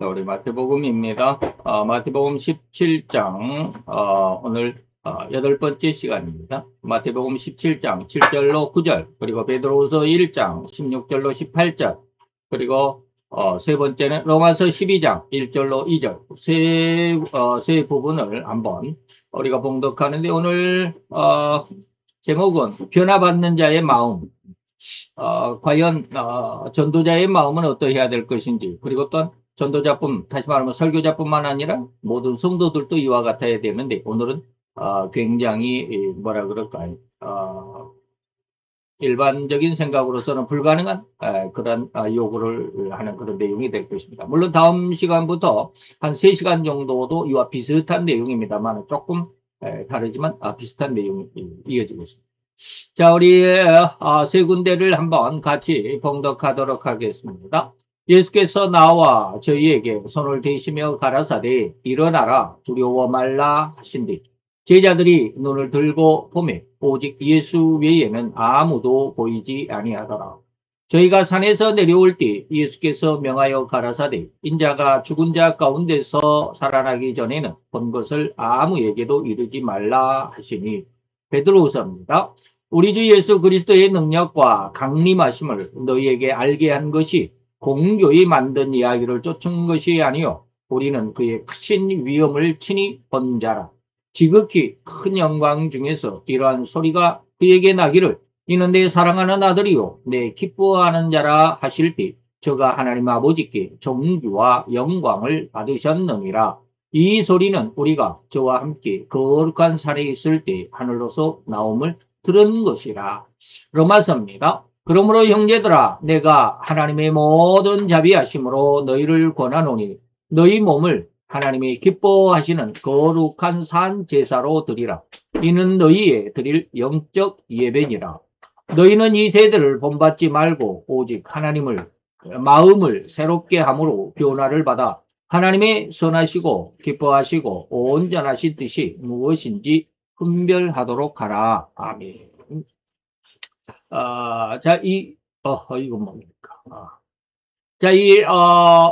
자, 우리 마태복음입니다. 마태복음 17장, 오늘 8번째 시간입니다. 마태복음 17장 7절로 9절, 그리고 베드로후서 1장 16절로 18절, 그리고 세 번째는 로마서 12장 1절로 2절, 세 부분을 한번 우리가 봉독하는데, 오늘 제목은 변화받는 자의 마음. 과연 전도자의 마음은 어떠해야 될 것인지, 그리고 또 전도자뿐, 다시 말하면 설교자뿐만 아니라 모든 성도들도 이와 같아야 되는데, 오늘은 굉장히 뭐라 그럴까요? 일반적인 생각으로서는 불가능한 그런 요구를 하는 그런 내용이 될 것입니다. 물론 다음 시간부터 한 3시간 정도도 이와 비슷한 내용입니다만 조금 다르지만 비슷한 내용이 이어지고 있습니다. 자, 우리 세 군데를 한번 같이 봉독하도록 하겠습니다. 예수께서 나와 저희에게 손을 대시며 가라사대 일어나라 두려워 말라 하신뒤 제자들이 눈을 들고 보매 오직 예수 외에는 아무도 보이지 아니하더라. 저희가 산에서 내려올 때 예수께서 명하여 가라사대 인자가 죽은 자 가운데서 살아나기 전에는 본 것을 아무에게도 이르지 말라 하시니. 베드로후서입니다. 우리 주 예수 그리스도의 능력과 강림하심을 너희에게 알게 한 것이 공교히 만든 이야기를 쫓은 것이 아니요 우리는 그의 크신 위엄을 친히 본 자라. 지극히 큰 영광 중에서 이러한 소리가 그에게 나기를 이는 내 사랑하는 아들이요 내 기뻐하는 자라 하실 때 저가 하나님 아버지께 존귀와 영광을 받으셨느니라. 이 소리는 우리가 저와 함께 거룩한 산에 있을 때 하늘로서 나옴을 들은 것이라. 로마서입니다. 그러므로 형제들아 내가 하나님의 모든 자비하심으로 너희를 권하노니 너희 몸을 하나님이 기뻐하시는 거룩한 산 제사로 드리라. 이는 너희의 드릴 영적 예배니라. 너희는 이 세대를 본받지 말고 오직 하나님을 마음을 새롭게 함으로 변화를 받아 하나님의 선하시고 기뻐하시고 온전하신 뜻이 무엇인지 분별하도록 하라. 아멘. 자, 이거 뭡니까? 자,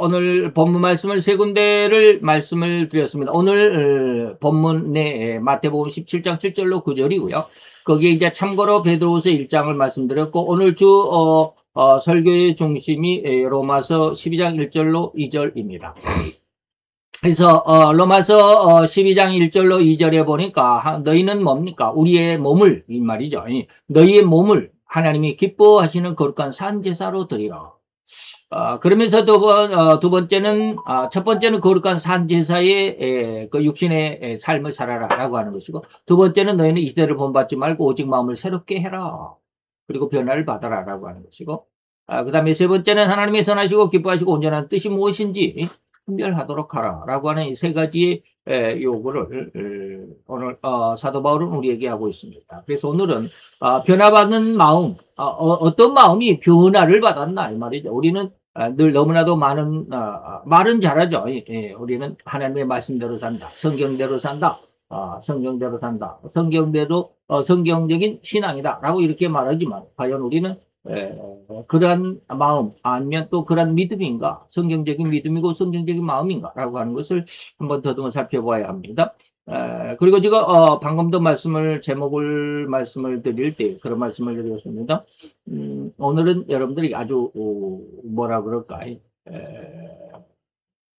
오늘 본문 말씀을 세 군데를 말씀을 드렸습니다. 오늘 본문의 마태복음 17장 7절로 9절이고요. 거기에 이제 참고로 베드로후서 1장을 말씀드렸고, 오늘 설교의 중심이 로마서 12장 1절로 2절입니다. 그래서 로마서 12장 1절로 2절에 보니까 너희는 뭡니까? 우리의 몸을, 이 말이죠. 너희의 몸을 하나님이 기뻐하시는 거룩한 산제사로 드리라. 그러면서 두 번째는, 첫 번째는 거룩한 산제사의 그 육신의 삶을 살아라라고 하는 것이고, 두 번째는 너희는 이 시대를 본받지 말고 오직 마음을 새롭게 해라. 그리고 변화를 받아라라고 하는 것이고, 그 다음에 세 번째는 하나님의 선하시고 기뻐하시고 온전한 뜻이 무엇인지 분별하도록 하라라고 하는 이 세 가지의 요구를 오늘 사도 바울은 우리에게 하고 있습니다. 그래서 오늘은 변화받는 마음, 어떤 마음이 변화를 받았나 이 말이죠. 우리는 늘 너무나도 말은 잘하죠. 우리는 하나님의 말씀대로 산다, 성경대로 산다, 성경대로 산다, 성경적인 신앙이다라고 이렇게 말하지만 과연 우리는 그러한 마음 아니면 또 그러한 믿음인가, 성경적인 믿음이고 성경적인 마음인가라고 하는 것을 한번 더듬어 살펴봐야 합니다. 그리고 제가 방금도 제목을 말씀을 드릴 때 그런 말씀을 드렸습니다. 오늘은 여러분들이 아주 뭐라 그럴까요?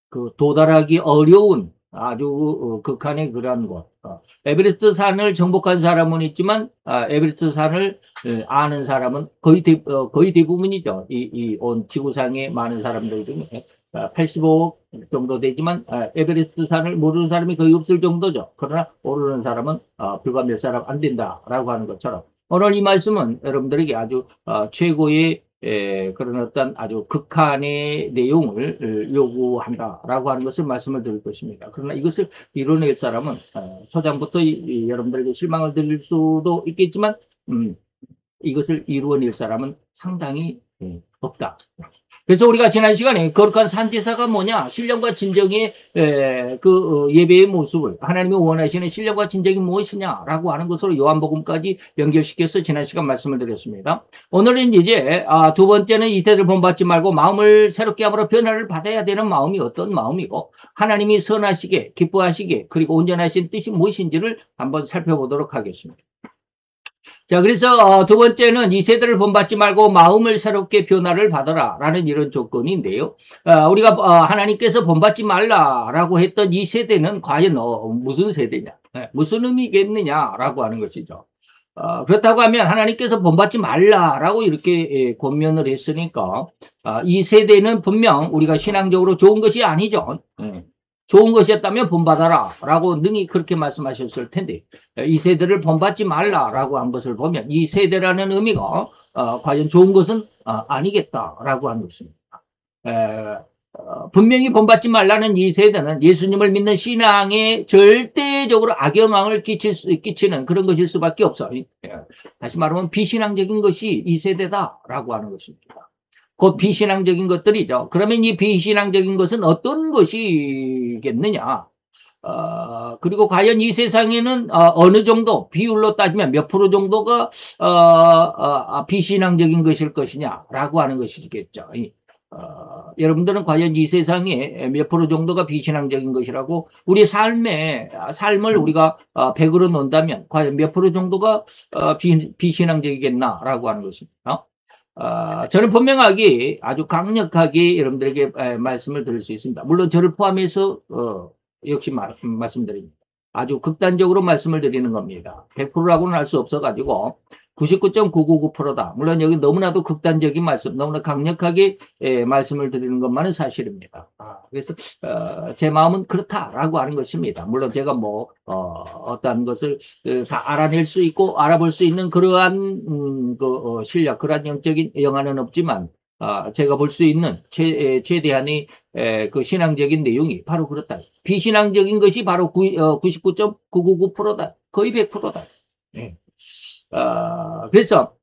그 도달하기 어려운 아주 극한의 그러한 곳. 에베레스트 산을 정복한 사람은 있지만 에베레스트 산을 아는 사람은 거의 대부분이죠. 온 지구상에 많은 사람들 중에 85억 정도 되지만 에베레스트 산을 모르는 사람이 거의 없을 정도죠. 그러나 모르는 사람은 불과 몇 사람 안 된다라고 하는 것처럼 오늘 이 말씀은 여러분들에게 아주 최고의 그런 어떤 아주 극한의 내용을 요구한다라고 하는 것을 말씀을 드릴 것입니다. 그러나 이것을 이뤄낼 사람은 초장부터 여러분들에게 실망을 드릴 수도 있겠지만 이것을 이루어낼 사람은 상당히 없다. 그래서 우리가 지난 시간에 거룩한 산제사가 뭐냐, 신령과 진정의 예배의 모습을, 하나님이 원하시는 신령과 진정이 무엇이냐라고 하는 것으로 요한복음까지 연결시켜서 지난 시간 말씀을 드렸습니다. 오늘은 이제 두 번째는 이세대를 본받지 말고 마음을 새롭게 함으로 변화를 받아야 되는 마음이 어떤 마음이고, 하나님이 선하시게 기뻐하시게 그리고 온전하신 뜻이 무엇인지를 한번 살펴보도록 하겠습니다. 자, 그래서 두 번째는 이 세대를 본받지 말고 마음을 새롭게 변화를 받아라 라는 이런 조건인데요. 우리가 하나님께서 본받지 말라라고 했던 이 세대는 과연 무슨 세대냐, 무슨 의미겠느냐라고 하는 것이죠. 그렇다고 하면 하나님께서 본받지 말라라고 이렇게 권면을 했으니까 이 세대는 분명 우리가 신앙적으로 좋은 것이 아니죠. 좋은 것이었다면 본받아라 라고 능히 그렇게 말씀하셨을 텐데, 이 세대를 본받지 말라 라고 한 것을 보면 이 세대라는 의미가 과연 좋은 것은 아니겠다라고 하는 것입니다. 분명히 본받지 말라는 이 세대는 예수님을 믿는 신앙에 절대적으로 악영향을 끼치는 그런 것일 수밖에 없어요. 다시 말하면 비신앙적인 것이 이 세대다라고 하는 것입니다. 그 비신앙적인 것들이죠. 그러면 이 비신앙적인 것은 어떤 것이겠느냐? 그리고 과연 이 세상에는 어느 정도 비율로 따지면 몇 프로 정도가 비신앙적인 것일 것이냐라고 하는 것이겠죠. 여러분들은 과연 이 세상에 몇 프로 정도가 비신앙적인 것이라고, 우리 삶을 우리가 100으로 논다면 과연 몇 프로 정도가 비신앙적이겠나라고 하는 것입니다. 저는 분명하게 아주 강력하게 여러분들에게 말씀을 드릴 수 있습니다. 물론 저를 포함해서 역시 말씀드립니다. 아주 극단적으로 말씀을 드리는 겁니다. 100%라고는 할 수 없어가지고 99.999%다. 물론 여기 너무나도 극단적인 말씀, 너무나 강력하게 말씀을 드리는 것만은 사실입니다. 그래서 제 마음은 그렇다라고 하는 것입니다. 물론 제가 어떠한 것을 다 알아낼 수 있고 알아볼 수 있는 그러한 실력, 그러한 영적인 영화는 없지만 제가 볼 수 있는 최대한의 그 신앙적인 내용이 바로 그렇다. 비신앙적인 것이 바로 99.999%다. 거의 100%다. 그래서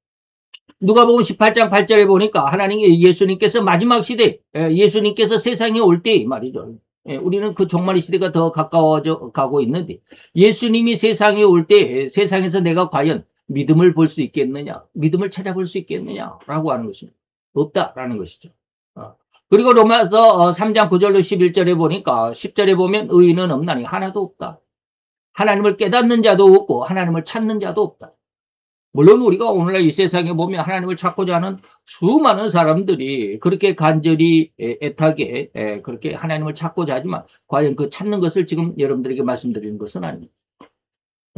누가복음 18장 8절에 보니까 예수님께서 마지막 시대, 예수님께서 세상에 올 때 말이죠. 우리는 그 종말의 시대가 더 가까워져 가고 있는데, 예수님이 세상에 올 때 세상에서 내가 과연 믿음을 볼 수 있겠느냐, 믿음을 찾아볼 수 있겠느냐라고 하는 것입니다. 없다라는 것이죠. 그리고 로마서 3장 9절로 11절에 보니까 10절에 보면 의인은 없나니 하나도 없다. 하나님을 깨닫는 자도 없고 하나님을 찾는 자도 없다. 물론 우리가 오늘날 이 세상에 보면 하나님을 찾고자 하는 수많은 사람들이 그렇게 간절히 애타게 그렇게 하나님을 찾고자 하지만 과연 그 찾는 것을 지금 여러분들에게 말씀드리는 것은 아닙니다.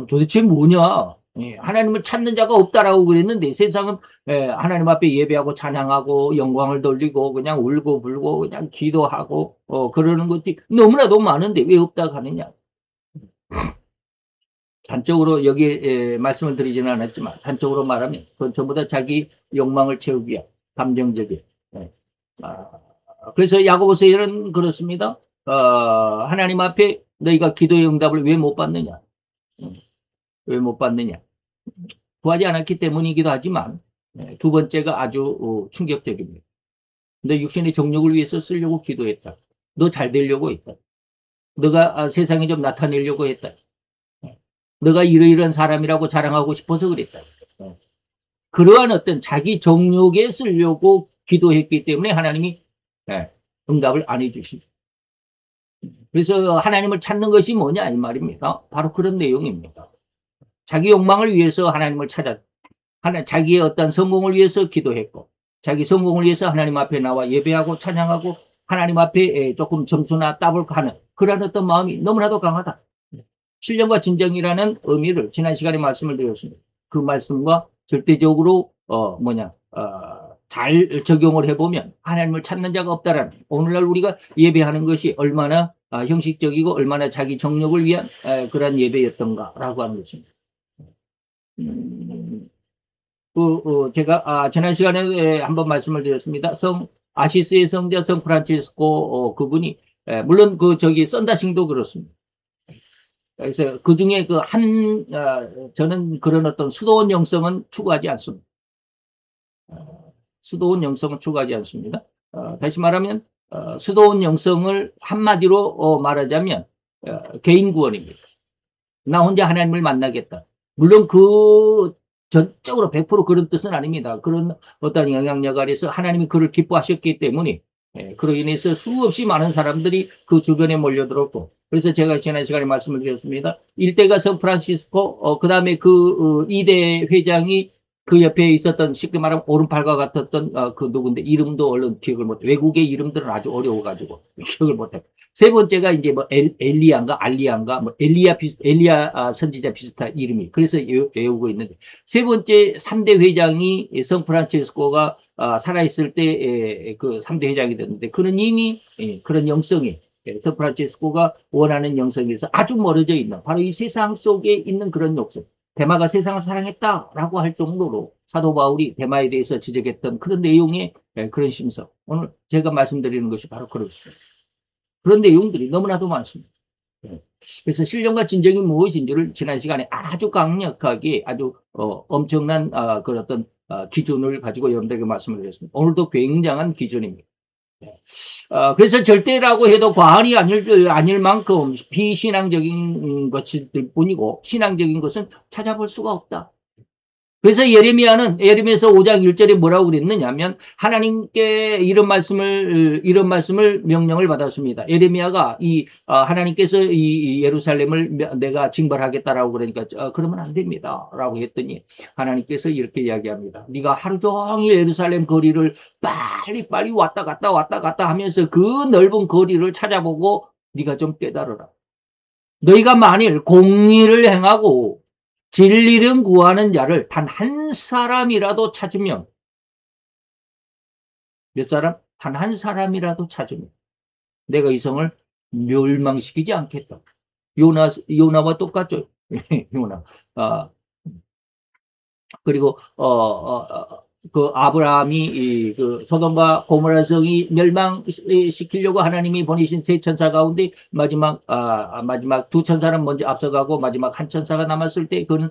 도대체 뭐냐? 하나님을 찾는 자가 없다라고 그랬는데 세상은 하나님 앞에 예배하고 찬양하고 영광을 돌리고 그냥 울고 불고 그냥 기도하고 그러는 것들이 너무나도 많은데 왜 없다고 하느냐? 단적으로 여기에 말씀을 드리지는 않았지만 단적으로 말하면 그건 전부 다 자기 욕망을 채우기 위한 감정적인. 그래서 야고보서에는 그렇습니다. 하나님 앞에 너희가 기도의 응답을 왜 못 받느냐? 왜 못 받느냐? 구하지 않았기 때문이기도 하지만 두 번째가 아주 충격적입니다. 너 육신의 정욕을 위해서 쓰려고 기도했다. 너 잘 되려고 했다. 너가 세상에 좀 나타내려고 했다. 너가 이러이러한 사람이라고 자랑하고 싶어서 그랬다. 그러한 어떤 자기 정욕에 쓰려고 기도했기 때문에 하나님이 응답을 안 해주십니다. 그래서 하나님을 찾는 것이 뭐냐 이 말입니다. 바로 그런 내용입니다. 자기 욕망을 위해서 하나님을 찾았, 자기의 어떤 성공을 위해서 기도했고, 자기 성공을 위해서 하나님 앞에 나와 예배하고 찬양하고 하나님 앞에 조금 점수나 따블 하는 그런 어떤 마음이 너무나도 강하다. 신령과 진정이라는 의미를 지난 시간에 말씀을 드렸습니다. 그 말씀과 절대적으로 잘 적용을 해보면 하나님을 찾는 자가 없다라는, 오늘날 우리가 예배하는 것이 얼마나 형식적이고 얼마나 자기 정욕을 위한 그런 예배였던가라고 하는 것입니다. 제가 지난 시간에 한번 말씀을 드렸습니다. 아시스의 성자 성 프란치스코 그분이 물론 썬다싱도 그렇습니다. 그래서 그 중에 저는 그런 어떤 수도원 영성은 추구하지 않습니다. 수도원 영성은 추구하지 않습니다. 다시 말하면 수도원 영성을 한마디로 말하자면 개인 구원입니다. 나 혼자 하나님을 만나겠다. 물론 그 전적으로 100% 그런 뜻은 아닙니다. 그런 어떤 영향력 아래서 하나님이 그를 기뻐하셨기 때문에 그로 인해서 수없이 많은 사람들이 그 주변에 몰려들었고, 그래서 제가 지난 시간에 말씀을 드렸습니다. 일대가 샌프란시스코, 그 다음에 그 2대 회장이 그 옆에 있었던, 쉽게 말하면 오른팔과 같았던 그 누군데 이름도 얼른 기억을 못해. 외국의 이름들은 아주 어려워가지고 기억을 못해. 세 번째가 이제 뭐 엘리야인가 알리야인가 뭐 엘리야 선지자 비슷한 이름이, 그래서 외우고 있는데, 세 번째 3대 회장이 샌프란시스코가 살아있을 때 그 3대 회장이 됐는데, 그는 이미 그런 영성이 샌프란시스코가 원하는 영성에서 아주 멀어져 있는, 바로 이 세상 속에 있는 그런 영성. 대마가 세상을 사랑했다라고 할 정도로 사도 바울이 대마에 대해서 지적했던 그런 내용의 그런 심성. 오늘 제가 말씀드리는 것이 바로 그렇습니다. 그런 내용들이 너무나도 많습니다. 그래서 신령과 진정이 무엇인지를 지난 시간에 아주 강력하게 아주 엄청난 그런 어떤 기준을 가지고 여러분들에게 말씀을 드렸습니다. 오늘도 굉장한 기준입니다. 그래서 절대라고 해도 과언이 아닐 만큼 비신앙적인 것일 뿐이고, 신앙적인 것은 찾아볼 수가 없다. 그래서 예레미야에서 5장 1절에 뭐라고 그랬느냐 하면, 하나님께 이런 말씀을 명령을 받았습니다. 예레미야가 하나님께서 이 예루살렘을 내가 징벌하겠다라고 그러니까 그러면 안 됩니다 라고 했더니, 하나님께서 이렇게 이야기합니다. 네가 하루 종일 예루살렘 거리를 빨리 왔다 갔다 하면서 그 넓은 거리를 찾아보고 네가 좀 깨달으라. 너희가 만일 공의를 행하고 진리를 구하는 자를 단 한 사람이라도 찾으면, 몇 사람? 단 한 사람이라도 찾으면 내가 이 성을 멸망시키지 않겠다. 요나와 똑같죠. 요나. 그리고 그 아브라함이 그 소돔과 고모라 성이 멸망시키려고 하나님이 보내신 세 천사 가운데 마지막 두 천사는 먼저 앞서가고 마지막 한 천사가 남았을 때, 그는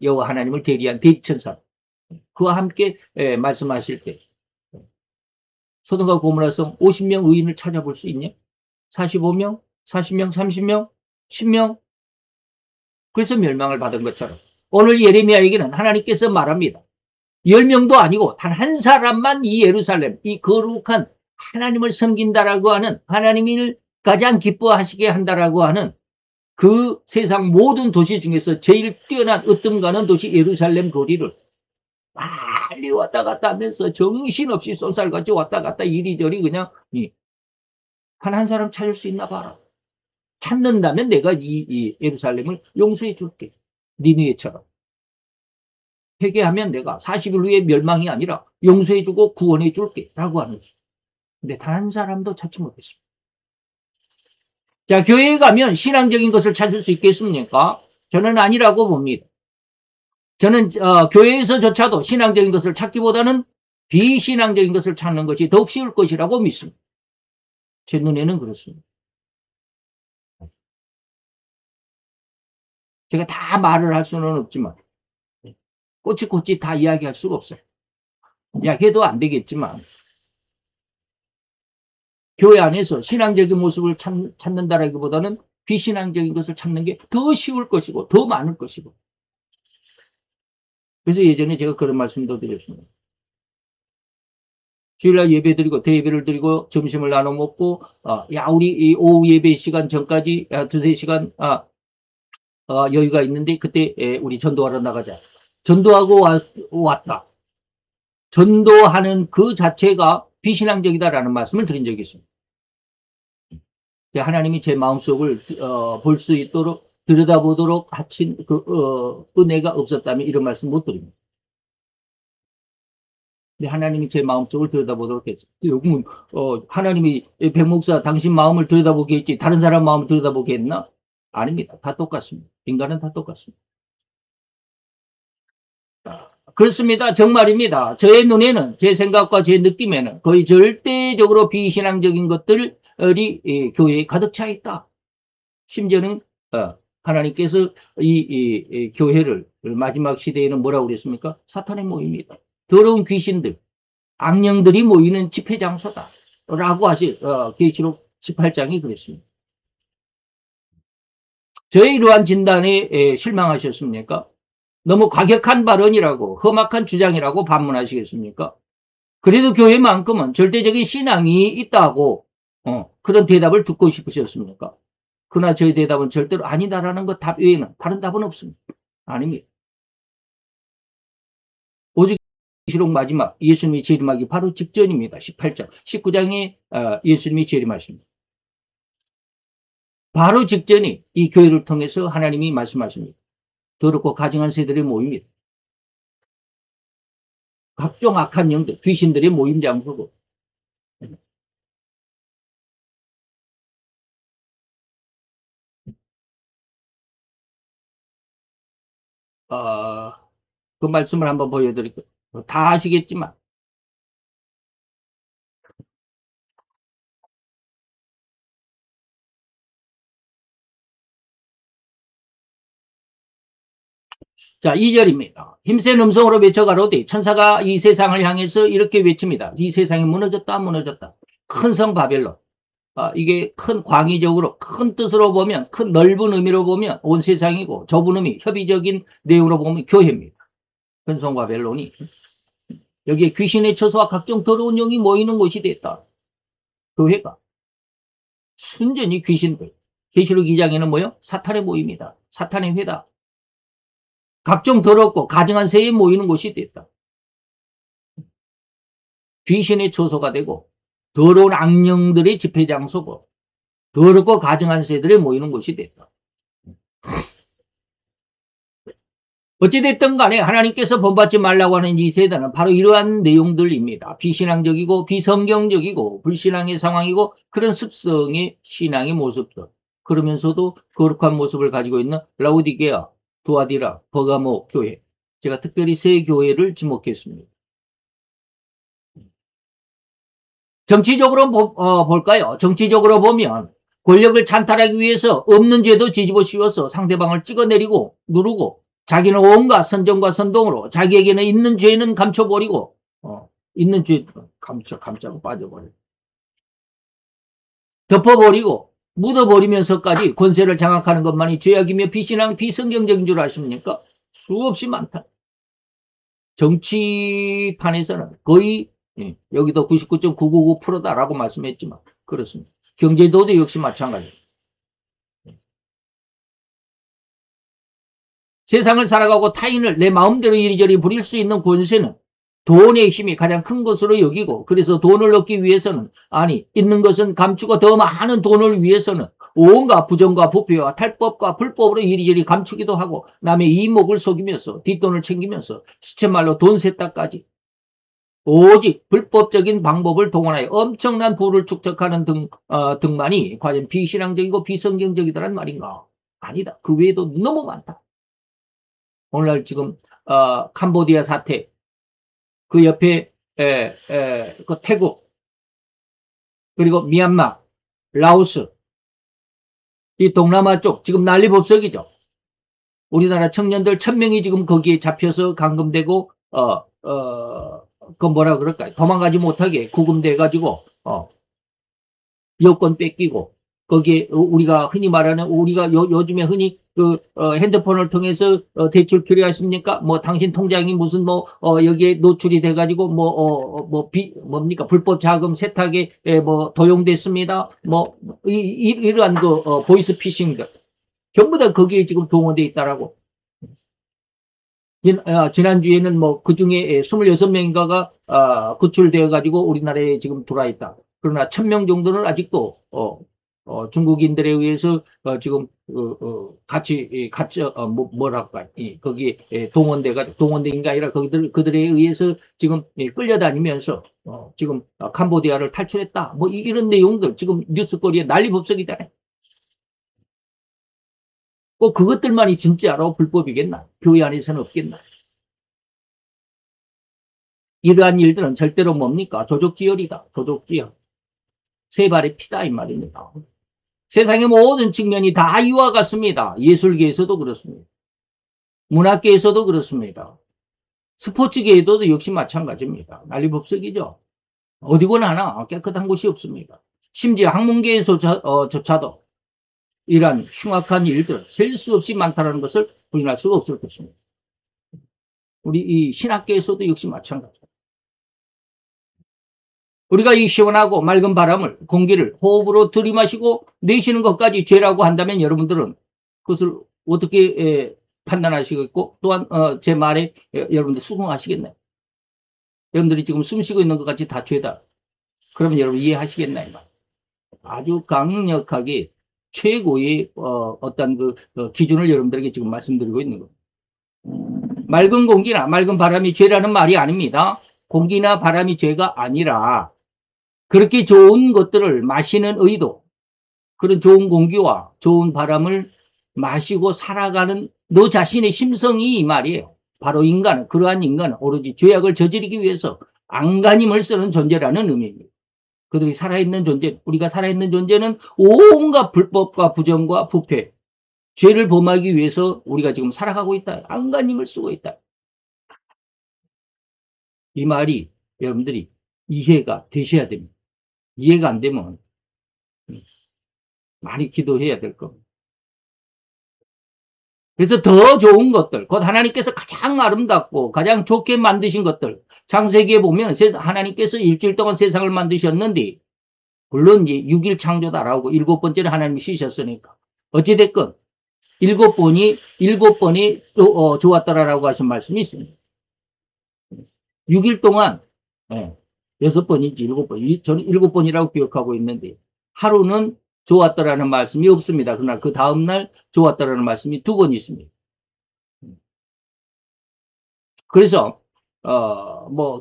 여호와 하나님을 대리한 대천사, 그와 함께 말씀하실 때 소돔과 고모라 성 50명 의인을 찾아볼 수 있냐? 45명, 40명, 30명, 10명. 그래서 멸망을 받은 것처럼 오늘 예레미야에게는 하나님께서 말합니다. 10명도 아니고 단 한 사람만 이 예루살렘, 이 거룩한 하나님을 섬긴다라고 하는, 하나님을 가장 기뻐하시게 한다라고 하는 그 세상 모든 도시 중에서 제일 뛰어난 으뜸가는 도시 예루살렘 거리를 빨리 왔다 갔다 하면서 정신없이 쏜살같이 왔다 갔다 이리저리 그냥 단 한 사람 찾을 수 있나 봐라. 찾는다면 내가 이 예루살렘을 용서해 줄게. 니느웨처럼. 회개하면 내가 40일 후에 멸망이 아니라 용서해주고 구원해 줄게 라고 하는 거죠. 근데 단 한 사람도 찾지 못했습니다. 자, 교회에 가면 신앙적인 것을 찾을 수 있겠습니까? 저는 아니라고 봅니다. 저는 교회에서조차도 신앙적인 것을 찾기보다는 비신앙적인 것을 찾는 것이 더욱 쉬울 것이라고 믿습니다. 제 눈에는 그렇습니다. 제가 다 말을 할 수는 없지만, 꼬치꼬치 다 이야기할 수가 없어요. 이야기해도 안 되겠지만, 교회 안에서 신앙적인 모습을 찾는다라기보다는 비신앙적인 것을 찾는 게 더 쉬울 것이고 더 많을 것이고. 그래서 예전에 제가 그런 말씀도 드렸습니다. 주일날 예배 드리고 대예배를 드리고 점심을 나눠 먹고 우리 이 오후 예배 시간 전까지 두세 시간 여유가 있는데 그때 우리 전도하러 나가자. 전도하고 왔다. 전도하는 그 자체가 비신앙적이다라는 말씀을 드린 적이 있습니다. 하나님이 제 마음속을 볼 수 있도록 들여다보도록 하신 그 은혜가 없었다면 이런 말씀 못 드립니다. 근데 하나님이 제 마음속을 들여다보도록 했어요. 여러분, 하나님이 백목사 당신 마음을 들여다보게 했지 다른 사람 마음을 들여다보게 했나? 아닙니다. 다 똑같습니다. 인간은 다 똑같습니다. 그렇습니다. 정말입니다. 저의 눈에는, 제 생각과 제 느낌에는 거의 절대적으로 비신앙적인 것들이 교회에 가득 차 있다. 심지어는 하나님께서 이 교회를 마지막 시대에는 뭐라고 그랬습니까? 사탄의 모임이다. 더러운 귀신들, 악령들이 모이는 집회 장소다. 라고 계시록 18장이 그랬습니다. 저의 이러한 진단에 실망하셨습니까? 너무 과격한 발언이라고, 험악한 주장이라고 반문하시겠습니까? 그래도 교회만큼은 절대적인 신앙이 있다고, 그런 대답을 듣고 싶으셨습니까? 그러나 저의 대답은 절대로 아니다라는 것 답 외에는 다른 답은 없습니다. 아닙니다. 오직 계시록 마지막 예수님이 재림하기 바로 직전입니다. 18장, 19장에 예수님이 재림하십니다. 바로 직전이 이 교회를 통해서 하나님이 말씀하십니다. 더럽고 가증한 새들의 모임입니다. 각종 악한 영들, 귀신들의 모임 장소고, 그 말씀을 한번 보여드릴게요. 다 아시겠지만, 자, 2절입니다. 힘센 음성으로 외쳐가로되 천사가 이 세상을 향해서 이렇게 외칩니다. 이 세상이 무너졌다, 무너졌다. 큰 성 바벨론. 이게 큰 광의적으로, 큰 뜻으로 보면, 큰 넓은 의미로 보면 온 세상이고, 좁은 의미, 협의적인 내용으로 보면 교회입니다. 큰 성 바벨론이. 여기에 귀신의 처소와 각종 더러운 영이 모이는 곳이 됐다. 교회가. 순전히 귀신들. 계시록 2장에는 뭐요? 사탄의 모임이다. 사탄의 회다. 각종 더럽고 가증한 새에 모이는 곳이 됐다. 귀신의 처소가 되고 더러운 악령들의 집회 장소고 더럽고 가증한 새들이 모이는 곳이 됐다. 어찌됐든 간에 하나님께서 본받지 말라고 하는 이 세대는 바로 이러한 내용들입니다. 비신앙적이고 비성경적이고 불신앙의 상황이고 그런 습성의 신앙의 모습들. 그러면서도 거룩한 모습을 가지고 있는 라오디게아, 두아디라, 버가모 교회. 제가 특별히 세 교회를 지목했습니다. 정치적으로 볼까요? 정치적으로 보면 권력을 찬탈하기 위해서 없는 죄도 뒤집어 씌워서 상대방을 찍어내리고 누르고 자기는 온갖 선정과 선동으로 자기에게는 있는 죄는 감춰버리고 있는 죄 감싸고 빠져버리고 덮어버리고 묻어버리면서까지 권세를 장악하는 것만이 죄악이며 비신앙 비성경적인 줄 아십니까? 수없이 많다. 정치판에서는 거의 여기도 99.999%다라고 말씀했지만 그렇습니다. 경제도도 역시 마찬가지입니다. 세상을 살아가고 타인을 내 마음대로 이리저리 부릴 수 있는 권세는 돈의 힘이 가장 큰 것으로 여기고 그래서 돈을 얻기 위해서는 있는 것은 감추고 더 많은 돈을 위해서는 온갖 부정과 부패와 탈법과 불법으로 이리저리 감추기도 하고 남의 이목을 속이면서 뒷돈을 챙기면서 시체말로 돈 세탁까지 오직 불법적인 방법을 동원하여 엄청난 부를 축적하는 등만이 과연 비신앙적이고 비성경적이다란 말인가? 아니다. 그 외에도 너무 많다. 오늘날 지금 캄보디아 사태, 그 옆에 그 태국, 그리고 미얀마, 라오스, 이 동남아 쪽 지금 난리법석이죠. 우리나라 청년들 1000명이 지금 거기에 잡혀서 감금되고 그 뭐라 그럴까요? 도망가지 못하게 구금돼가지고 여권 뺏기고 거기에 우리가 흔히 말하는 우리가 요즘에 흔히 그 핸드폰을 통해서 대출 필요하십니까? 뭐 당신 통장이 무슨 여기에 노출이 돼가지고 뭡니까 불법 자금 세탁에 뭐 도용됐습니다. 이러한 그 보이스 피싱들 전부 다 거기에 지금 동원돼 있다라고. 지난주에는 그 중에 26명인가가 구출되어 가지고 우리나라에 지금 들어와 있다. 그러나 1000명 정도는 아직도 중국인들에 의해서 지금 같이 뭐랄까 거기에 동원된 게 아니라 그들에 의해서 지금 끌려다니면서 지금 캄보디아를 탈출했다. 이런 내용들 지금 뉴스거리에 난리법석이다. 꼭 그것들만이 진짜로 불법이겠나? 교회 안에서는 없겠나? 이러한 일들은 절대로 뭡니까? 조족지혈이다. 조족지혈. 세 발의 피다 이 말입니다. 세상의 모든 측면이 다 이와 같습니다. 예술계에서도 그렇습니다. 문학계에서도 그렇습니다. 스포츠계에도 역시 마찬가지입니다. 난리법석이죠. 어디거나 하나 깨끗한 곳이 없습니다. 심지어 학문계에서조차도 이러한 흉악한 일들은 셀 수 없이 많다는 것을 부인할 수가 없을 것입니다. 우리 이 신학계에서도 역시 마찬가지입니다. 우리가 이 시원하고 맑은 바람을, 공기를 호흡으로 들이마시고 내쉬는 것까지 죄라고 한다면 여러분들은 그것을 어떻게 판단하시겠고, 또한 제 말에 여러분들 수긍하시겠나요? 여러분들이 지금 숨 쉬고 있는 것 같이 다 죄다. 그러면 여러분 이해하시겠나요? 아주 강력하게 최고의 어떤 기준을 여러분들에게 지금 말씀드리고 있는 겁니다. 맑은 공기나 맑은 바람이 죄라는 말이 아닙니다. 공기나 바람이 죄가 아니라 그렇게 좋은 것들을 마시는 의도, 그런 좋은 공기와 좋은 바람을 마시고 살아가는 너 자신의 심성이 이 말이에요. 바로 인간은, 그러한 인간은 오로지 죄악을 저지르기 위해서 안간힘을 쓰는 존재라는 의미입니다. 그들이 살아있는 존재, 우리가 살아있는 존재는 온갖 불법과 부정과 부패, 죄를 범하기 위해서 우리가 지금 살아가고 있다. 안간힘을 쓰고 있다. 이 말이 여러분들이 이해가 되셔야 됩니다. 이해가 안 되면 많이 기도해야 될 겁니다. 그래서 더 좋은 것들, 곧 하나님께서 가장 아름답고 가장 좋게 만드신 것들, 창세기에 보면 하나님께서 일주일 동안 세상을 만드셨는데, 물론 이제 6일 창조다라고 7번째를 하나님이 쉬셨으니까. 어찌됐건, 7번이 좋았더라라고 하신 말씀이 있습니다. 6일 동안, 6번인지 7번, 저는 7번이라고 기억하고 있는데, 하루는 좋았더라는 말씀이 없습니다. 그러나 그 다음날 좋았더라는 말씀이 2번 있습니다. 그래서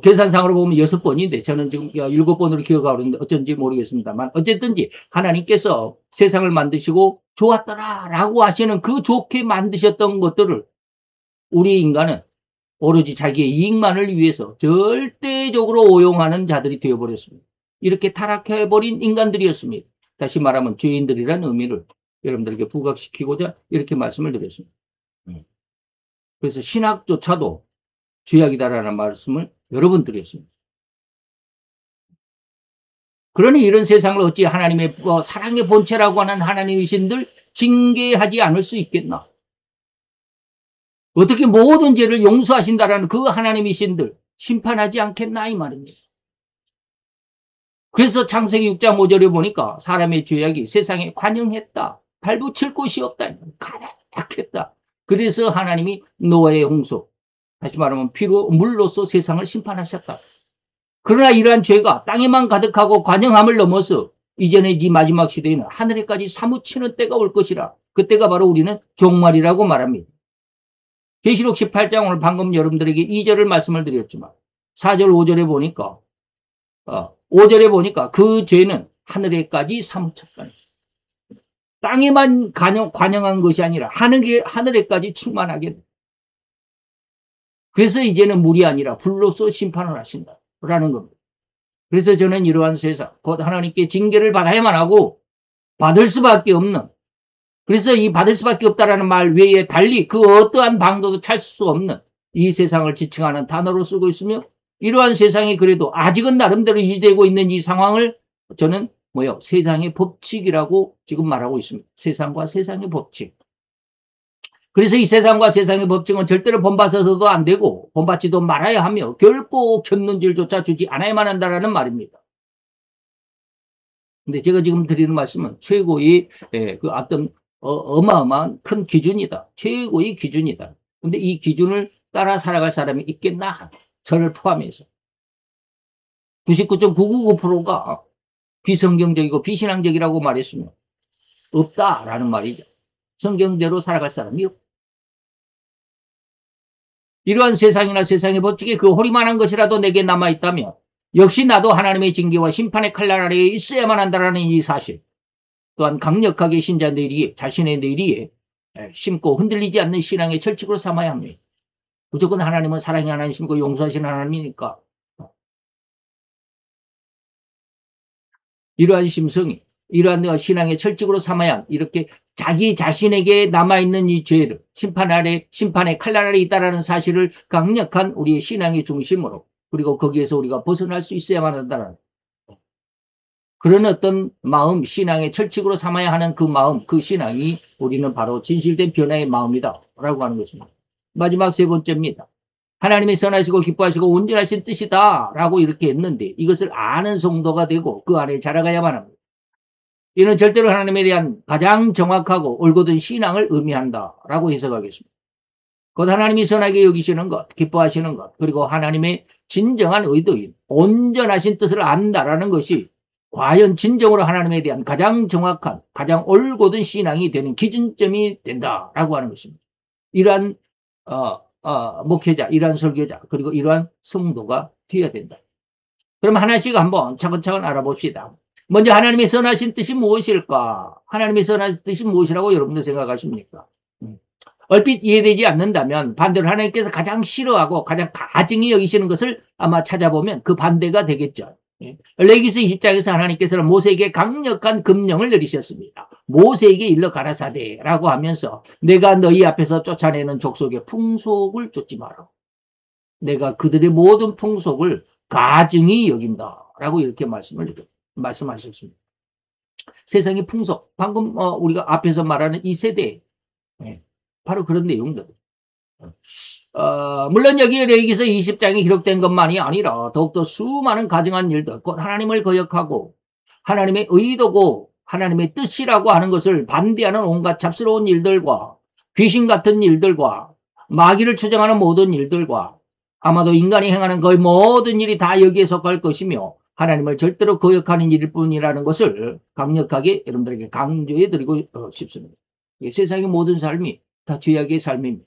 계산상으로 보면 6번인데 저는 지금 7번으로 기억하고 있는데 어쩐지 모르겠습니다만, 어쨌든지 하나님께서 세상을 만드시고 좋았더라라고 하시는 그 좋게 만드셨던 것들을 우리 인간은 오로지 자기의 이익만을 위해서 절대적으로 오용하는 자들이 되어버렸습니다. 이렇게 타락해버린 인간들이었습니다. 다시 말하면 죄인들이라는 의미를 여러분들에게 부각시키고자 이렇게 말씀을 드렸습니다. 그래서 신학조차도 죄악이다라는 말씀을 여러 번 드렸습니다. 그러니 이런 세상을 어찌 하나님의 사랑의 본체라고 하는 하나님이신들 징계하지 않을 수 있겠나? 어떻게 모든 죄를 용서하신다라는 그 하나님이신들 심판하지 않겠나 이 말입니다. 그래서 창세기 6장 5절에 보니까 사람의 죄악이 세상에 관영했다. 발붙일 곳이 없다. 가득했다. 그래서 하나님이 노아의 홍수, 다시 말하면 물로써 세상을 심판하셨다. 그러나 이러한 죄가 땅에만 가득하고 관영함을 넘어서 이전의 이 마지막 시대에는 하늘에까지 사무치는 때가 올 것이라. 그때가 바로 우리는 종말이라고 말합니다. 계시록 18장 오늘 방금 여러분들에게 2절을 말씀을 드렸지만 4절 5절에 보니까 5절에 보니까 그 죄는 하늘에까지 사무쳤다. 땅에만 관영한 것이 아니라 하늘에까지 충만하게 돼. 그래서 이제는 물이 아니라 불로서 심판을 하신다라는 겁니다. 그래서 저는 이러한 세상, 곧 하나님께 징계를 받아야만 하고 받을 수밖에 없는, 그래서 이 받을 수밖에 없다라는 말 외에 달리 그 어떠한 방도도 찰 수 없는 이 세상을 지칭하는 단어로 쓰고 있으며, 이러한 세상이 그래도 아직은 나름대로 유지되고 있는 이 상황을 저는 세상의 법칙이라고 지금 말하고 있습니다. 세상과 세상의 법칙. 그래서 이 세상과 세상의 법칙은 절대로 본받아서도 안 되고 본받지도 말아야 하며 결코 곁눈질조차 주지 않아야만 한다라는 말입니다. 근데 제가 지금 드리는 말씀은 최고의 그 어떤 어마어마한 큰 기준이다. 최고의 기준이다. 근데 이 기준을 따라 살아갈 사람이 있겠나? 저를 포함해서 99.999%가 비성경적이고 비신앙적이라고 말했으면 없다라는 말이죠. 성경대로 살아갈 사람이 없다. 이러한 세상이나 세상의 법칙에 그 호리만한 것이라도 내게 남아있다면 역시 나도 하나님의 징계와 심판의 칼날 아래에 있어야만 한다는 이 사실, 또한 강력하게 신자들이 자신의 내리에 심고 흔들리지 않는 신앙의 철칙으로 삼아야 합니다. 무조건 하나님은 사랑의 하나님이시고 용서하시는 하나님이니까 이러한 심성이 이러한 신앙의 철칙으로 삼아야 이렇게 자기 자신에게 남아있는 이 죄를 심판의 칼날 아래 있다라는 사실을 강력한 우리의 신앙의 중심으로 그리고 거기에서 우리가 벗어날 수 있어야만 한다는 그런 어떤 마음, 신앙의 철칙으로 삼아야 하는 그 마음, 그 신앙이 우리는 바로 진실된 변화의 마음이다 라고 하는 것입니다. 마지막 세 번째입니다. 하나님이 선하시고 기뻐하시고 온전하신 뜻이다 라고 이렇게 했는데 이것을 아는 성도가 되고 그 안에 자라가야만 합니다. 이는 절대로 하나님에 대한 가장 정확하고 올곧은 신앙을 의미한다 라고 해석하겠습니다. 곧 하나님이 선하게 여기시는 것, 기뻐하시는 것, 그리고 하나님의 진정한 의도인 온전하신 뜻을 안다라는 것이 과연 진정으로 하나님에 대한 가장 정확한, 가장 올곧은 신앙이 되는 기준점이 된다라고 하는 것입니다. 이러한 목회자, 이러한 설교자, 그리고 이러한 성도가 되어야 된다. 그럼 하나씩 한번 차근차근 알아봅시다. 먼저 하나님의 선하신 뜻이 무엇일까? 하나님의 선하신 뜻이 무엇이라고 여러분들 생각하십니까? 얼핏 이해되지 않는다면 반대로 하나님께서 가장 싫어하고 가장 가증히 여기시는 것을 아마 찾아보면 그 반대가 되겠죠. 레위기서 20장에서 하나님께서는 모세에게 강력한 금령을 내리셨습니다. 모세에게 일러 가라사대라고 하면서 내가 너희 앞에서 쫓아내는 족속의 풍속을 쫓지 마라. 내가 그들의 모든 풍속을 가증히 여긴다라고 이렇게 말씀하셨습니다. 세상의 풍속, 방금 우리가 앞에서 말하는 이 세대 바로 그런 내용들. 물론 여기 레위기서 20장에 기록된 것만이 아니라 더욱더 수많은 가증한 일들, 곧 하나님을 거역하고 하나님의 의도고 하나님의 뜻이라고 하는 것을 반대하는 온갖 잡스러운 일들과 귀신 같은 일들과 마귀를 추정하는 모든 일들과 아마도 인간이 행하는 거의 모든 일이 다 여기에 속할 것이며 하나님을 절대로 거역하는 일일 뿐이라는 것을 강력하게 여러분들에게 강조해 드리고 싶습니다. 세상의 모든 삶이 다 죄악의 삶입니다.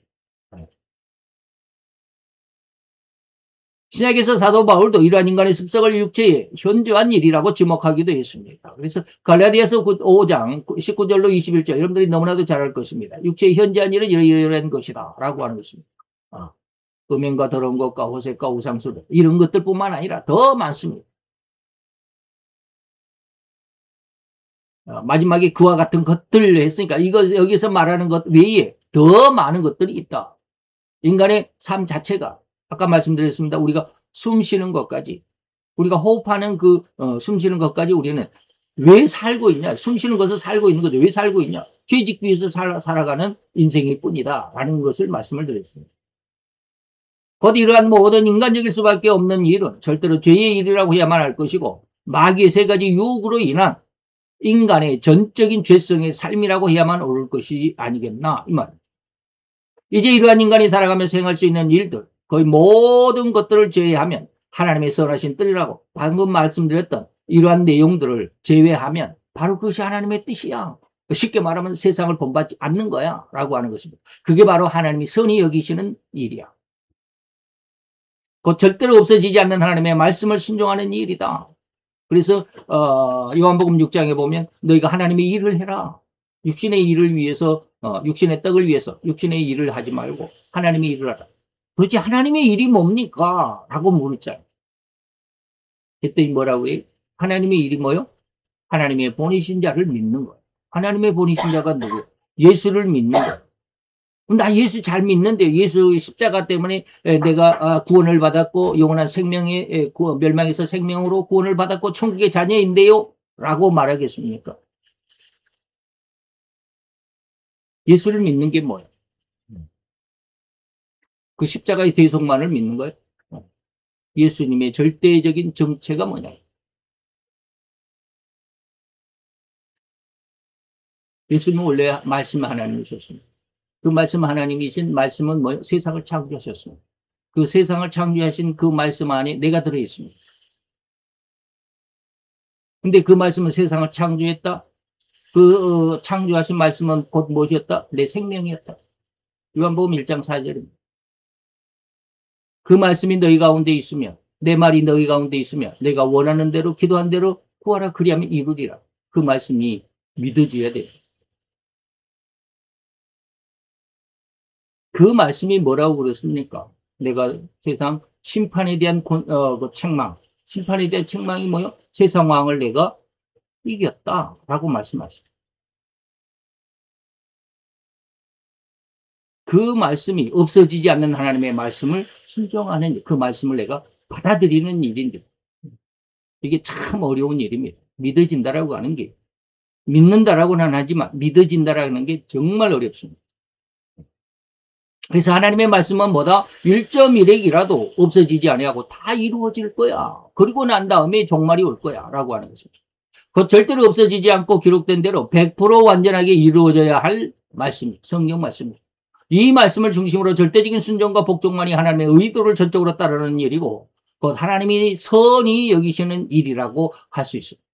신약에서 사도 바울도 이러한 인간의 습성을 육체에 현저한 일이라고 지목하기도 했습니다. 그래서 갈라디아서 5장 19절로 21절 여러분들이 너무나도 잘 알 것입니다. 육체의 현저한 일은 이러이러한 것이다 라고 하는 것입니다. 음행과 더러운 것과 호색과 우상숭배 이런 것들뿐만 아니라 더 많습니다. 마지막에 그와 같은 것들 했으니까 이거 여기서 말하는 것 외에 더 많은 것들이 있다. 인간의 삶 자체가 아까 말씀드렸습니다. 우리가 숨 쉬는 것까지 우리가 호흡하는 그 숨 쉬는 것까지 우리는 왜 살고 있냐? 숨 쉬는 것을 살고 있는 거죠. 왜 살고 있냐? 죄 짓기 위해서 살아가는 인생일 뿐이다 라는 것을 말씀을 드렸습니다. 곧 이러한 모든 인간적일 수밖에 없는 일은 절대로 죄의 일이라고 해야만 할 것이고 마귀의 세 가지 유혹으로 인한 인간의 전적인 죄성의 삶이라고 해야만 올 것이 아니겠나 이 말. 이제 이러한 인간이 살아가면서 행할 수 있는 일들 거의 모든 것들을 제외하면 하나님의 선하신 뜻이라고 방금 말씀드렸던 이러한 내용들을 제외하면 바로 그것이 하나님의 뜻이야. 쉽게 말하면 세상을 본받지 않는 거야 라고 하는 것입니다. 그게 바로 하나님이 선히 여기시는 일이야. 곧 절대로 없어지지 않는 하나님의 말씀을 순종하는 일이다. 그래서 요한복음 6장에 보면 너희가 하나님의 일을 해라. 육신의 일을 위해서 육신의 떡을 위해서 육신의 일을 하지 말고 하나님의 일을 하라. 도대체 하나님의 일이 뭡니까? 라고 물었잖아요. 그랬더니 뭐라고 해요? 하나님의 일이 뭐요? 하나님의 보내신 자를 믿는 거예요. 하나님의 보내신 자가 누구예요? 예수를 믿는 거예요. 나 예수 잘 믿는데 예수 십자가 때문에 내가 구원을 받았고 영원한 생명의 멸망에서 생명으로 구원을 받았고 천국의 자녀인데요? 라고 말하겠습니까? 예수를 믿는 게 뭐예요? 그 십자가의 대속만을 믿는 거예요? 예수님의 절대적인 정체가 뭐냐? 예수님은 원래 말씀 하나님이셨습니다. 그 말씀 하나님이신 말씀은 뭐예요? 세상을 창조하셨습니다. 그 세상을 창조하신 그 말씀 안에 내가 들어있습니다. 근데 그 말씀은 세상을 창조했다? 그 창조하신 말씀은 곧 무엇이었다? 내 생명이었다. 요한복음 1장 4절입니다. 그 말씀이 너희 가운데 있으며 내 말이 너희 가운데 있으며 내가 원하는 대로 기도한 대로 구하라 그리하면 이루리라. 그 말씀이 믿어져야 돼요. 그 말씀이 뭐라고 그랬습니까? 내가 세상 심판에 대한 그 책망, 심판에 대한 책망이 뭐요? 세상 왕을 내가 이겼다라고 말씀하시죠. 그 말씀이 없어지지 않는 하나님의 말씀을 순종하는 그 말씀을 내가 받아들이는 일인데 이게 참 어려운 일입니다. 믿어진다라고 하는 게 믿는다라고는 하지만 믿어진다라는 게 정말 어렵습니다. 그래서 하나님의 말씀은 뭐다? 1.1핵이라도 없어지지 아니하고 다 이루어질 거야. 그리고 난 다음에 종말이 올 거야. 라고 하는 것입니다. 그 절대로 없어지지 않고 기록된 대로 100% 완전하게 이루어져야 할 말씀입니다. 성경 말씀입니다. 이 말씀을 중심으로 절대적인 순종과 복종만이 하나님의 의도를 전적으로 따르는 일이고 곧 하나님이 선히 여기시는 일이라고 할 수 있습니다.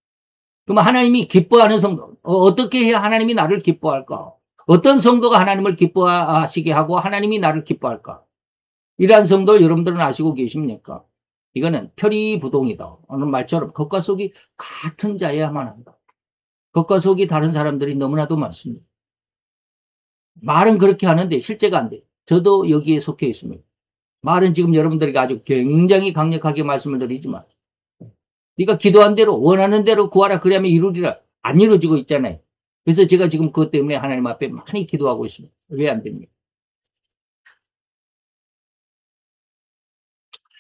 그럼 하나님이 기뻐하는 성도, 어떻게 해야 하나님이 나를 기뻐할까? 어떤 성도가 하나님을 기뻐하시게 하고 하나님이 나를 기뻐할까? 이러한 성도 여러분들은 아시고 계십니까? 이거는 표리부동이다. 하는 말처럼 겉과 속이 같은 자여야만 한다. 겉과 속이 다른 사람들이 너무나도 많습니다. 말은 그렇게 하는데 실제가 안 돼요. 저도 여기에 속해 있습니다. 말은 지금 여러분들에게 아주 굉장히 강력하게 말씀을 드리지만 네가 기도한 대로 원하는 대로 구하라 그러면 이루리라. 안 이루어지고 있잖아요. 그래서 제가 지금 그것 때문에 하나님 앞에 많이 기도하고 있습니다. 왜 안 됩니까?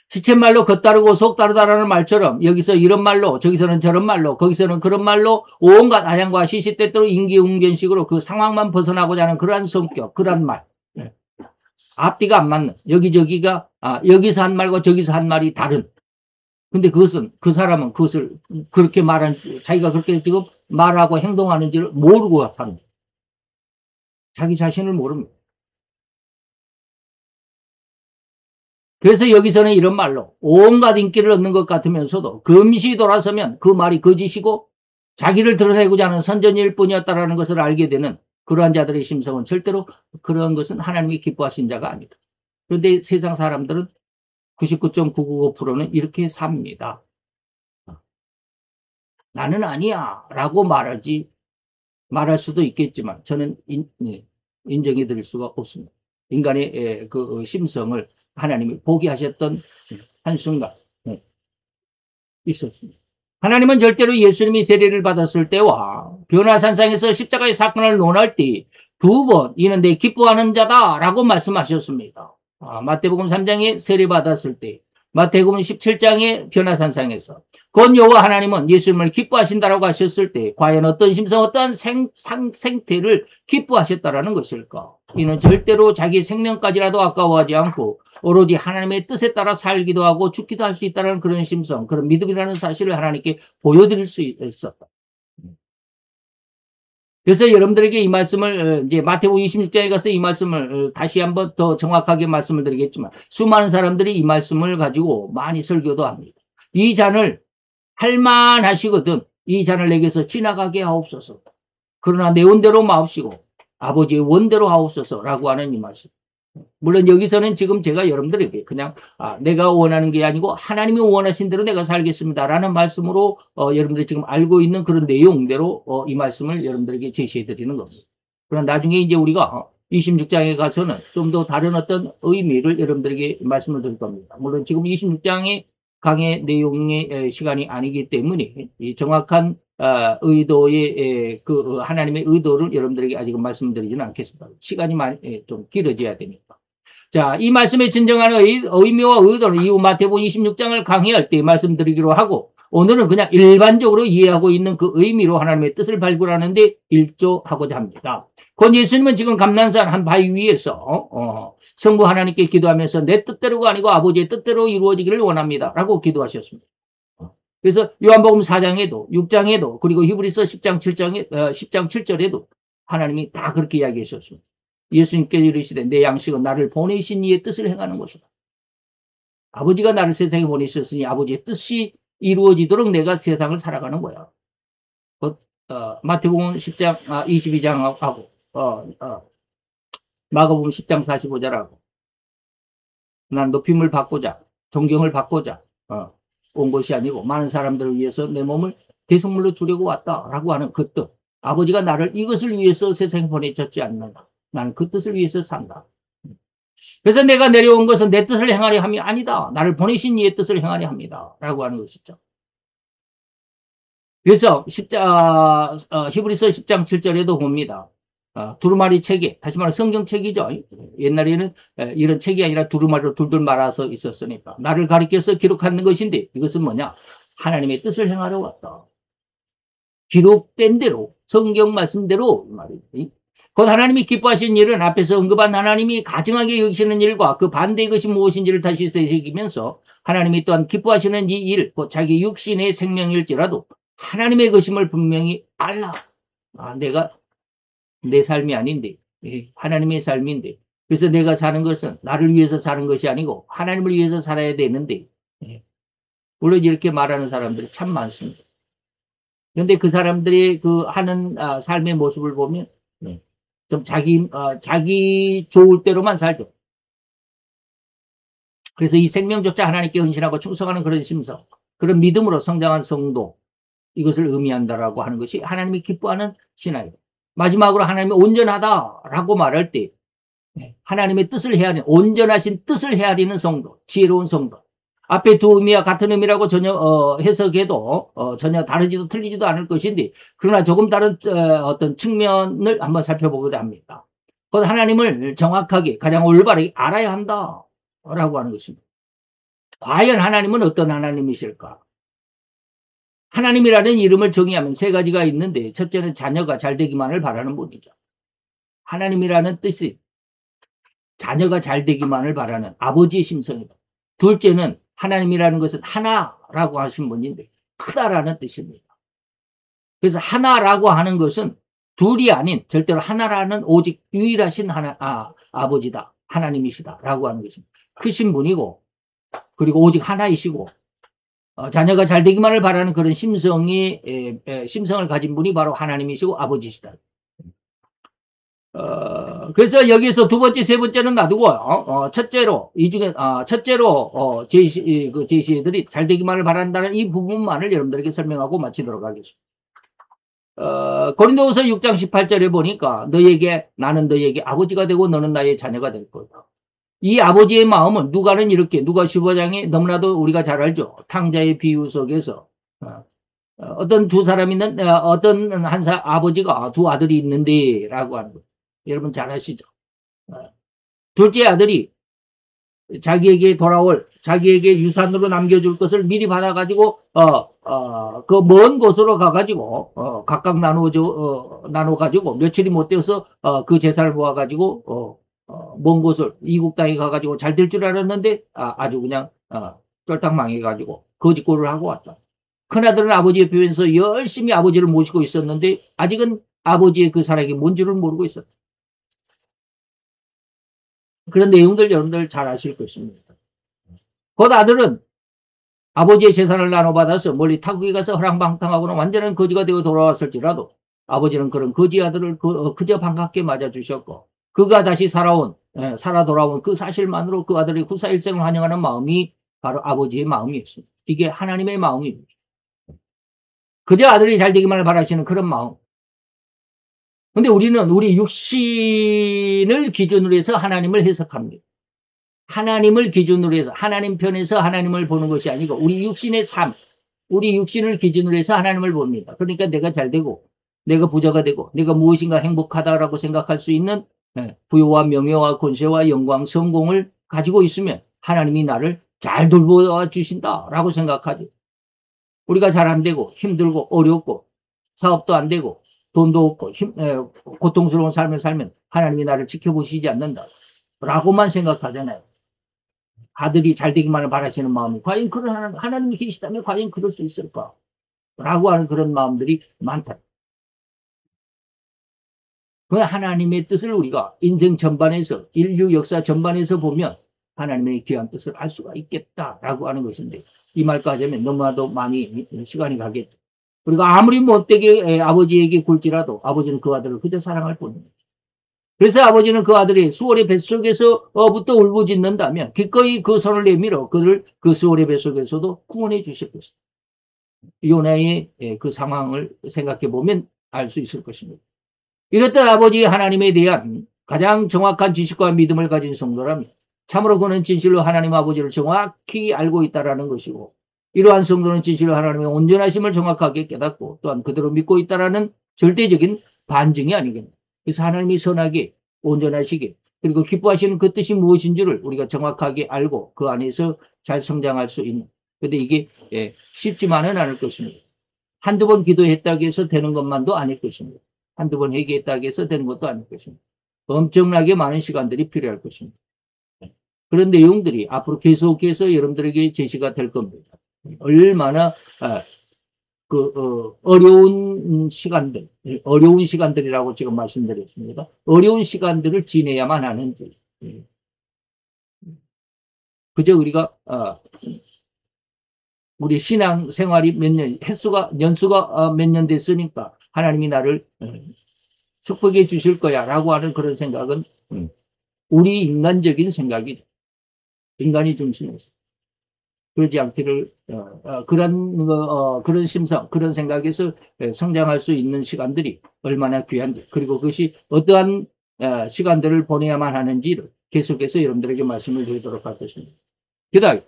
시쳇말로 겉다르고 속다르다라는 말처럼 여기서 이런 말로 저기서는 저런 말로 거기서는 그런 말로 온갖 아양과 시시때때로 임기응변식으로 그 상황만 벗어나고자 하는 그러한 성격, 그러한 말. 앞뒤가 안 맞는 여기저기가 여기서 한 말과 저기서 한 말이 다른. 근데 그것은 그 사람은 그것을 그렇게 말한 자기가 그렇게 지금 말하고 행동하는지를 모르고 사는 자기 자신을 모릅니다. 그래서 여기서는 이런 말로 온갖 인기를 얻는 것 같으면서도 금시 돌아서면 그 말이 거짓이고 자기를 드러내고자 하는 선전일 뿐이었다는 것을 알게 되는 그러한 자들의 심성은 절대로 그런 것은 하나님이 기뻐하신 자가 아니다. 그런데 세상 사람들은 99.995%는 이렇게 삽니다. 나는 아니야 라고 말할 수도 있겠지만 저는 인정해 드릴 수가 없습니다. 인간의 그 심성을 하나님이 포기하셨던 한순간 있었습니다. 하나님은 절대로 예수님이 세례를 받았을 때와 변화산상에서 십자가의 사건을 논할 때 두 번 이는 내 기뻐하는 자다라고 말씀하셨습니다. 마태복음 3장에 세례 받았을 때 마태복음 17장의 변화산상에서 곧 여호와 하나님은 예수님을 기뻐하신다라고 하셨을 때 과연 어떤 심성 어떤 생태를 기뻐하셨다라는 것일까? 이는 절대로 자기 생명까지라도 아까워하지 않고 오로지 하나님의 뜻에 따라 살기도 하고 죽기도 할 수 있다는 그런 심성, 그런 믿음이라는 사실을 하나님께 보여드릴 수 있었다. 그래서 여러분들에게 이 말씀을 이제 마태복음 26장에 가서 이 말씀을 다시 한번 더 정확하게 말씀을 드리겠지만 수많은 사람들이 이 말씀을 가지고 많이 설교도 합니다. 이 잔을 할만하시거든 이 잔을 내게서 지나가게 하옵소서. 그러나 내 원대로 마옵시고 아버지의 원대로 하옵소서라고 하는 이 말씀. 물론 여기서는 지금 제가 여러분들에게 그냥 내가 원하는 게 아니고 하나님이 원하신 대로 내가 살겠습니다라는 말씀으로 여러분들이 지금 알고 있는 그런 내용대로 이 말씀을 여러분들에게 제시해 드리는 겁니다. 그러나 나중에 이제 우리가 26장에 가서는 좀 더 다른 어떤 의미를 여러분들에게 말씀을 드릴 겁니다. 물론 지금 26장의 강의 내용의 시간이 아니기 때문에 이 정확한 의도의 그 하나님의 의도를 여러분들에게 아직은 말씀드리지는 않겠습니다. 시간이 많이 좀 길어져야 되니까. 자, 이 말씀의 진정한 의미와 의도는 이후 마태복음 26장을 강의할 때 말씀드리기로 하고 오늘은 그냥 일반적으로 이해하고 있는 그 의미로 하나님의 뜻을 발굴하는데 일조하고자 합니다. 곧 예수님은 지금 감난산 한 바위 위에서 성부 하나님께 기도하면서 내 뜻대로가 아니고 아버지의 뜻대로 이루어지기를 원합니다. 라고 기도하셨습니다. 그래서 요한복음 4장에도 6장에도 그리고 히브리서 10장 7절에도 하나님이 다 그렇게 이야기하셨습니다. 예수님께서 이르시되 내 양식은 나를 보내신 이의 뜻을 행하는 것이다. 아버지가 나를 세상에 보내셨으니 아버지의 뜻이 이루어지도록 내가 세상을 살아가는 거야. 마태복음 10장 22장하고 마가복음 10장 45절하고 난 높임을 받고자 존경을 받고자 온 것이 아니고 많은 사람들을 위해서 내 몸을 대속물로 주려고 왔다라고 하는 그 뜻. 아버지가 나를 이것을 위해서 세상에 보내셨지 않는다. 나는 그 뜻을 위해서 산다. 그래서 내가 내려온 것은 내 뜻을 행하려 함이 아니다. 나를 보내신 이의 뜻을 행하려 합니다. 라고 하는 것이죠. 그래서 히브리서 10장 7절에도 봅니다. 두루마리 체계, 다시 말해 성경책이죠. 옛날에는 이런 책이 아니라 두루마리로 둘둘 말아서 있었으니까 나를 가리켜서 기록하는 것인데 이것은 뭐냐? 하나님의 뜻을 행하러 왔다. 기록된 대로 성경 말씀대로 말이지. 곧 하나님이 기뻐하신 일은 앞에서 언급한 하나님이 가증하게 여기시는 일과 그 반대의 것이 무엇인지를 다시 새기면서 하나님이 또한 기뻐하시는 이 일, 곧 자기 육신의 생명일지라도 하나님의 것임을 분명히 알라. 내가 내 삶이 아닌데 하나님의 삶인데 그래서 내가 사는 것은 나를 위해서 사는 것이 아니고 하나님을 위해서 살아야 되는데 물론 이렇게 말하는 사람들이 참 많습니다. 그런데 그 사람들이 그 하는 삶의 모습을 보면 좀 자기 좋을 대로만 살죠. 그래서 이 생명조차 하나님께 헌신하고 충성하는 그런 심성, 그런 믿음으로 성장한 성도, 이것을 의미한다라고 하는 것이 하나님이 기뻐하는 신앙이에요. 마지막으로 하나님이 온전하다라고 말할 때 하나님의 뜻을 헤아리는, 온전하신 뜻을 헤아리는 성도, 지혜로운 성도. 앞에 두 의미와 같은 의미라고 전혀 해석해도 전혀 다르지도 틀리지도 않을 것인데 그러나 조금 다른 어떤 측면을 한번 살펴보고자 합니다. 곧 하나님을 정확하게 가장 올바르게 알아야 한다라고 하는 것입니다. 과연 하나님은 어떤 하나님이실까? 하나님이라는 이름을 정의하면 세 가지가 있는데 첫째는 자녀가 잘 되기만을 바라는 분이죠. 하나님이라는 뜻이 자녀가 잘 되기만을 바라는 아버지의 심성이다. 둘째는 하나님이라는 것은 하나라고 하신 분인데 크다라는 뜻입니다. 그래서 하나라고 하는 것은 둘이 아닌 절대로 하나라는 오직 유일하신 아버지다. 하나님이시다라고 하는 것입니다. 크신 분이고 그리고 오직 하나이시고 자녀가 잘 되기만을 바라는 그런 심성을 가진 분이 바로 하나님이시고 아버지시다. 그래서 여기서 두 번째, 세 번째는 놔두고요. 첫째로, 이 중에, 첫째로, 제시들이 잘 되기만을 바란다는 이 부분만을 여러분들에게 설명하고 마치도록 하겠습니다. 고린도후서 6장 18절에 보니까 나는 너에게 아버지가 되고 너는 나의 자녀가 될 거다. 이 아버지의 마음은 누가 15장에 너무나도 우리가 잘 알죠. 탕자의 비유 속에서, 어떤 두 사람이 어떤 아버지가 두 아들이 있는데, 라고 하는 거예요. 여러분 잘 아시죠? 둘째 아들이 자기에게 유산으로 남겨줄 것을 미리 받아가지고, 그 먼 곳으로 가가지고, 각각 나눠가지고, 며칠이 못 되어서, 그 재산을 모아가지고, 먼 곳을, 이국 땅에 가가지고 잘 될 줄 알았는데, 아주 그냥, 쫄딱 망해가지고, 거짓골을 하고 왔다. 큰아들은 아버지 옆에 서 열심히 아버지를 모시고 있었는데, 아직은 아버지의 그 사랑이 뭔지를 모르고 있었다. 그런 내용들 여러분들 잘 아실 것입니다. 그 아들은 아버지의 재산을 나눠받아서 멀리 타국에 가서 허랑방탕하고는 완전한 거지가 되어 돌아왔을지라도 아버지는 그런 거지 아들을 그저 반갑게 맞아주셨고 그가 다시 살아 돌아온 그 사실만으로 그 아들의 후사일생을 환영하는 마음이 바로 아버지의 마음이었습니다. 이게 하나님의 마음입니다. 그저 아들이 잘 되기만을 바라시는 그런 마음. 근데 우리는 우리 육신을 기준으로 해서 하나님을 해석합니다. 하나님을 기준으로 해서 하나님 편에서 하나님을 보는 것이 아니고 우리 육신의 삶, 우리 육신을 기준으로 해서 하나님을 봅니다. 그러니까 내가 잘 되고 내가 부자가 되고 내가 무엇인가 행복하다라고 생각할 수 있는 부여와 명예와 권세와 영광, 성공을 가지고 있으면 하나님이 나를 잘 돌보아 주신다라고 생각하지. 우리가 잘 안 되고 힘들고 어렵고 사업도 안 되고 돈도 없고 고통스러운 삶을 살면 하나님이 나를 지켜보시지 않는다 라고만 생각하잖아요. 아들이 잘 되기만을 바라시는 마음이 과연 그런 하나님이 계시다면 과연 그럴 수 있을까 라고 하는 그런 마음들이 많다. 그 하나님의 뜻을 우리가 인생 전반에서 인류 역사 전반에서 보면 하나님의 귀한 뜻을 알 수가 있겠다라고 하는 것인데 이 말까지 하면 너무나도 많이 시간이 가겠죠. 우리가 아무리 못되게 아버지에게 굴지라도 아버지는 그 아들을 그저 사랑할 뿐입니다. 그래서 아버지는 그 아들이 수월의 뱃속에서부터 울부짖는다면 기꺼이 그 손을 내밀어 그를 그 수월의 뱃속에서도 구원해 주실 것입니다. 요나의 그 상황을 생각해 보면 알 수 있을 것입니다. 이렇듯 아버지 하나님에 대한 가장 정확한 지식과 믿음을 가진 성도라면 참으로 그는 진실로 하나님 아버지를 정확히 알고 있다라는 것이고 이러한 성도는 진실로 하나님의 온전하심을 정확하게 깨닫고 또한 그대로 믿고 있다라는 절대적인 반증이 아니겠나. 그래서 하나님이 선하게 온전하시게 그리고 기뻐하시는 그 뜻이 무엇인지를 우리가 정확하게 알고 그 안에서 잘 성장할 수 있는. 근데 이게 쉽지만은 않을 것입니다. 한두 번 기도했다고 해서 되는 것만도 아닐 것입니다. 한두 번 회개했다고 해서 되는 것도 아닐 것입니다. 엄청나게 많은 시간들이 필요할 것입니다. 그런 내용들이 앞으로 계속해서 여러분들에게 제시가 될 겁니다. 얼마나 어려운 시간들이라고 지금 말씀드렸습니다. 어려운 시간들을 지내야만 하는지. 그저 우리가 우리 신앙 생활이 연수가 몇 년 됐으니까 하나님이 나를 축복해 주실 거야 라고 하는 그런 생각은 우리 인간적인 생각이죠. 인간이 중심에서. 그러지 않기를, 그런 심성, 그런 생각에서 성장할 수 있는 시간들이 얼마나 귀한지, 그리고 그것이 어떠한 시간들을 보내야만 하는지를 계속해서 여러분들에게 말씀을 드리도록 하겠습니다. 그다음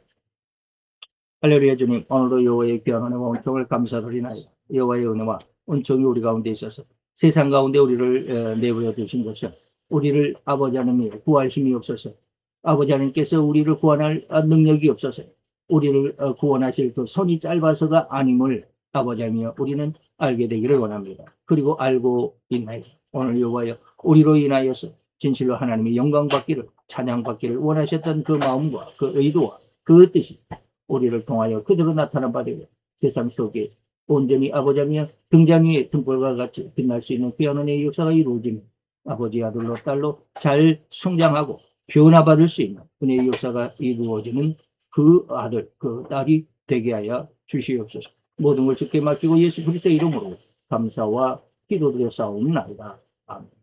할렐루야 주님, 오늘도 여호와의 귀한 은혜와 은총을 감사드리나이다. 여호와의 은혜와 은총이 우리 가운데 있어서 세상 가운데 우리를 내버려 두신 것은 우리를 아버지 하나님이 구할 힘이 없어서 아버지 하나님께서 우리를 구원할 능력이 없어서 우리를 구원하실 그 손이 짧아서가 아님을 아버지 하나님이여 우리는 알게 되기를 원합니다. 그리고 알고 있나이다. 오늘 여호와여 우리로 인하여서 진실로 하나님의 영광 받기를 찬양 받기를 원하셨던 그 마음과 그 의도와 그 뜻이 우리를 통하여 그대로 나타난 바 되고 세상 속에 온전히 아버지 하나님이여 등잔 위에 등불과 같이 빛날 수 있는 귀한 은혜의 역사가 이루어지며 아버지 아들로 딸로 잘 성장하고 변화받을 수 있는 은혜의 역사가 이루어지는 그 아들, 그 딸이 되게 하여 주시옵소서. 모든 걸 주께 맡기고 예수 그리스도의 이름으로 감사와 기도드려 싸움나이다. 아멘.